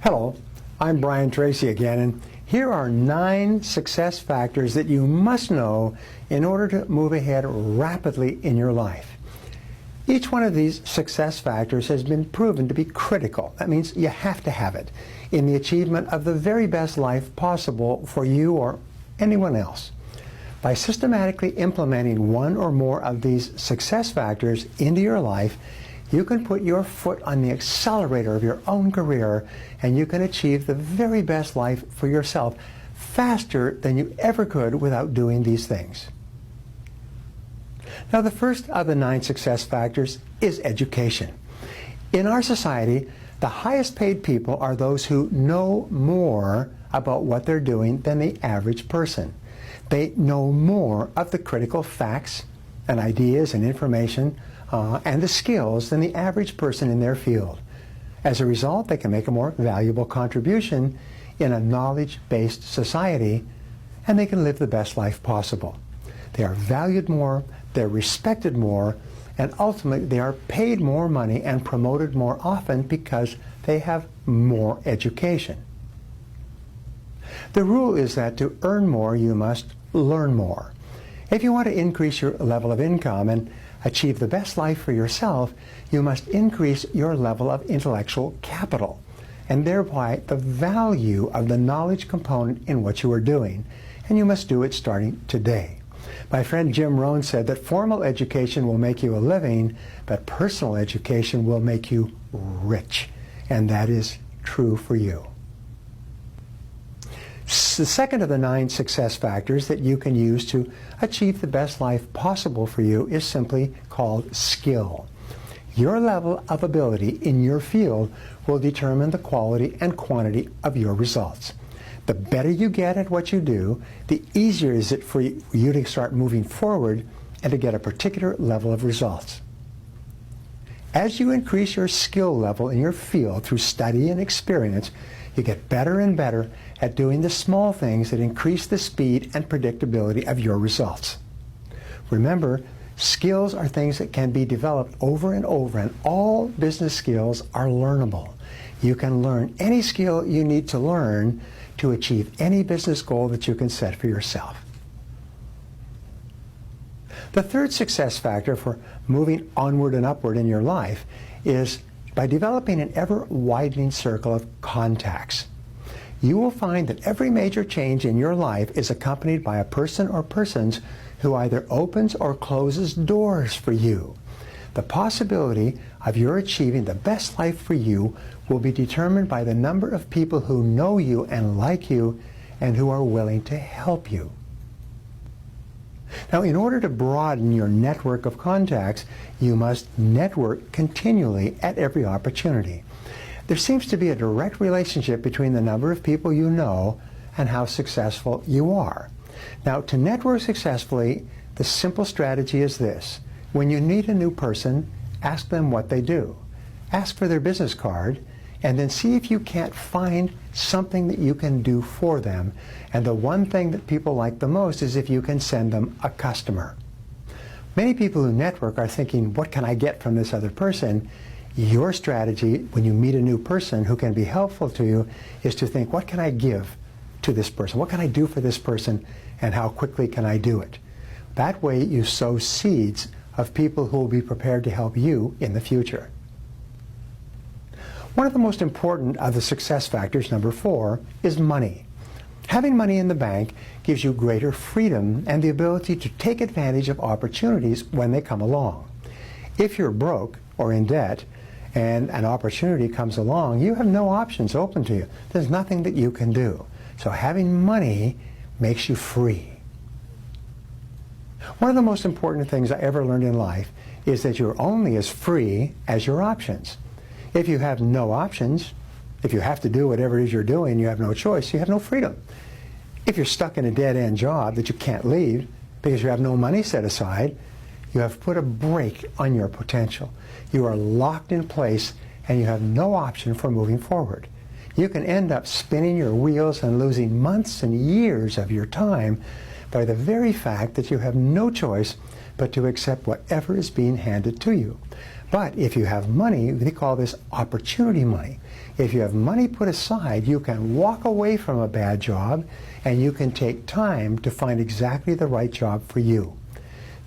Hello, I'm Brian Tracy again, and here are 9 success factors that you must know in order to move ahead rapidly in your life. Each one of these success factors has been proven to be critical. That means you have to have it in the achievement of the very best life possible for you or anyone else. By systematically implementing one or more of these success factors into your life, you can put your foot on the accelerator of your own career, and you can achieve the very best life for yourself faster than you ever could without doing these things. Now, the first of the 9 success factors is education. In our society, the highest paid people are those who know more about what they're doing than the average person. They know more of the critical facts and ideas and information and the skills than the average person in their field. As a result, they can make a more valuable contribution in a knowledge-based society, and they can live the best life possible. They are valued more, they're respected more, and ultimately they are paid more money and promoted more often because they have more education. The rule is that to earn more, you must learn more. If you want to increase your level of income and achieve the best life for yourself, you must increase your level of intellectual capital, and thereby the value of the knowledge component in what you are doing. And you must do it starting today. My friend Jim Rohn said that formal education will make you a living, but personal education will make you rich. And that is true for you. The second of the 9 success factors that you can use to achieve the best life possible for you is simply called skill. Your level of ability in your field will determine the quality and quantity of your results. The better you get at what you do, the easier is it for you to start moving forward and to get a particular level of results. As you increase your skill level in your field through study and experience, you get better and better at doing the small things that increase the speed and predictability of your results. Remember, skills are things that can be developed over and over, and all business skills are learnable. You can learn any skill you need to learn to achieve any business goal that you can set for yourself. The third success factor for moving onward and upward in your life is by developing an ever-widening circle of contacts. You will find that every major change in your life is accompanied by a person or persons who either opens or closes doors for you. The possibility of your achieving the best life for you will be determined by the number of people who know you and like you and who are willing to help you. Now, in order to broaden your network of contacts, you must network continually at every opportunity. There seems to be a direct relationship between the number of people you know and how successful you are. Now, to network successfully, the simple strategy is this. When you meet a new person, ask them what they do. Ask for their business card, and then see if you can't find something that you can do for them. And the one thing that people like the most is if you can send them a customer. Many people who network are thinking, what can I get from this other person? Your strategy when you meet a new person who can be helpful to you is to think, what can I give to this person? What can I do for this person, and how quickly can I do it? That way you sow seeds of people who will be prepared to help you in the future. One of the most important of the success factors, number 4, is money. Having money in the bank gives you greater freedom and the ability to take advantage of opportunities when they come along. If you're broke or in debt and an opportunity comes along, you have no options open to you. There's nothing that you can do. So having money makes you free. One of the most important things I ever learned in life is that you're only as free as your options. If you have no options, if you have to do whatever it is you're doing, you have no choice, you have no freedom. If you're stuck in a dead-end job that you can't leave because you have no money set aside, you have put a brake on your potential. You are locked in place and you have no option for moving forward. You can end up spinning your wheels and losing months and years of your time by the very fact that you have no choice but to accept whatever is being handed to you. But if you have money, they call this opportunity money. If you have money put aside, you can walk away from a bad job and you can take time to find exactly the right job for you.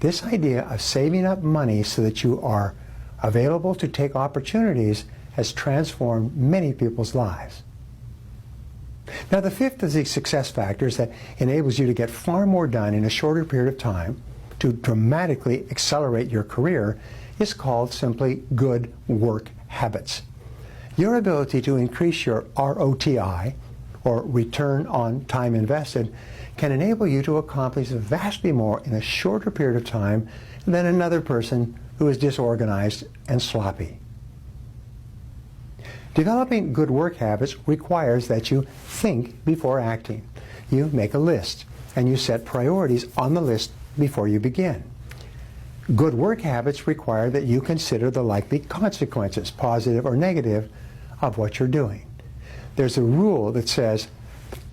This idea of saving up money so that you are available to take opportunities has transformed many people's lives. Now, the fifth of these success factors that enables you to get far more done in a shorter period of time to dramatically accelerate your career is called simply good work habits. Your ability to increase your ROTI, or return on time invested, can enable you to accomplish vastly more in a shorter period of time than another person who is disorganized and sloppy. Developing good work habits requires that you think before acting. You make a list, and you set priorities on the list before you begin. Good work habits require that you consider the likely consequences, positive or negative, of what you're doing. There's a rule that says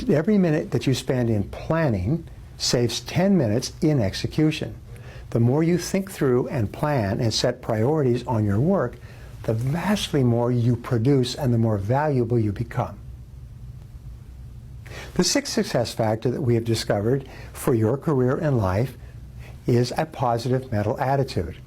every minute that you spend in planning saves 10 minutes in execution. The more you think through and plan and set priorities on your work, the vastly more you produce and the more valuable you become. The sixth success factor that we have discovered for your career and life is a positive mental attitude.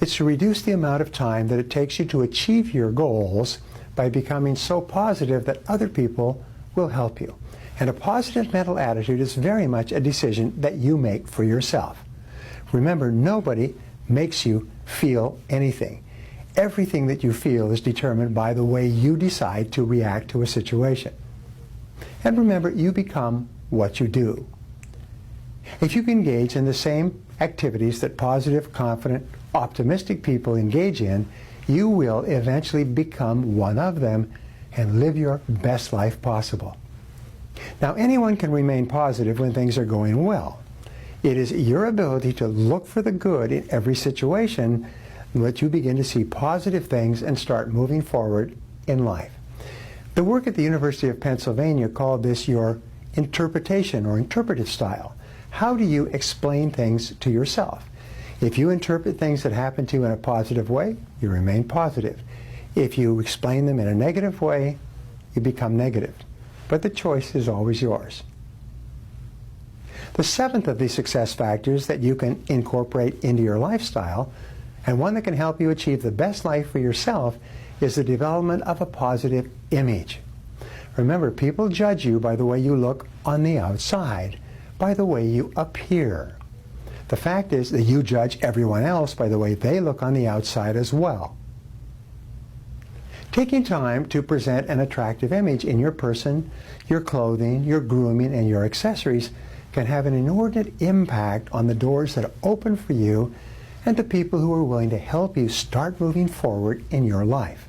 It's to reduce the amount of time that it takes you to achieve your goals by becoming so positive that other people will help you. And a positive mental attitude is very much a decision that you make for yourself. Remember, nobody makes you feel anything. Everything that you feel is determined by the way you decide to react to a situation. And remember, you become what you do. If you can engage in the same activities that positive, confident, optimistic people engage in, you will eventually become one of them and live your best life possible. Now, anyone can remain positive when things are going well. It is your ability to look for the good in every situation that you begin to see positive things and start moving forward in life. The work at the University of Pennsylvania called this your interpretation or interpretive style. How do you explain things to yourself? If you interpret things that happen to you in a positive way, you remain positive. If you explain them in a negative way, you become negative. But the choice is always yours. The seventh of these success factors that you can incorporate into your lifestyle, and one that can help you achieve the best life for yourself, is the development of a positive image. Remember, people judge you by the way you look on the outside, by the way you appear. The fact is that you judge everyone else by the way they look on the outside as well. Taking time to present an attractive image in your person, your clothing, your grooming, and your accessories can have an inordinate impact on the doors that open for you and the people who are willing to help you start moving forward in your life.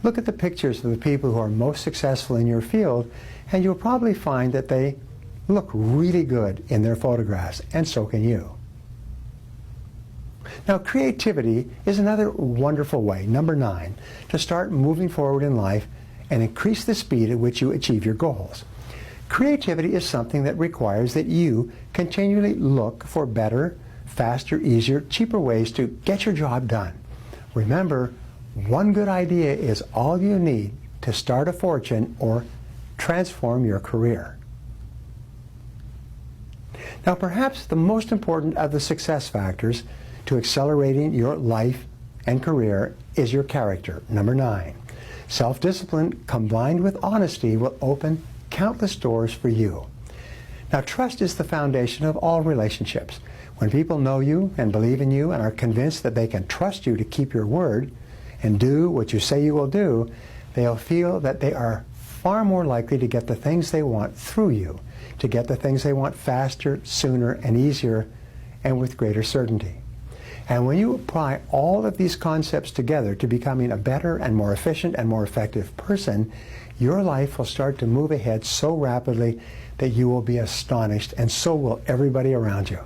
Look at the pictures of the people who are most successful in your field, and you'll probably find that they look really good in their photographs, and so can you. Now, creativity is another wonderful way, number 9, to start moving forward in life and increase the speed at which you achieve your goals. Creativity is something that requires that you continually look for better, faster, easier, cheaper ways to get your job done. Remember, one good idea is all you need to start a fortune or transform your career. Now, perhaps the most important of the success factors to accelerating your life and career is your character, number 9. Self-discipline combined with honesty will open countless doors for you. Now, trust is the foundation of all relationships. When people know you and believe in you and are convinced that they can trust you to keep your word and do what you say you will do, they'll feel that they are far more likely to get the things they want through you, to get the things they want faster, sooner, and easier, and with greater certainty. And when you apply all of these concepts together to becoming a better and more efficient and more effective person, your life will start to move ahead so rapidly that you will be astonished, and so will everybody around you.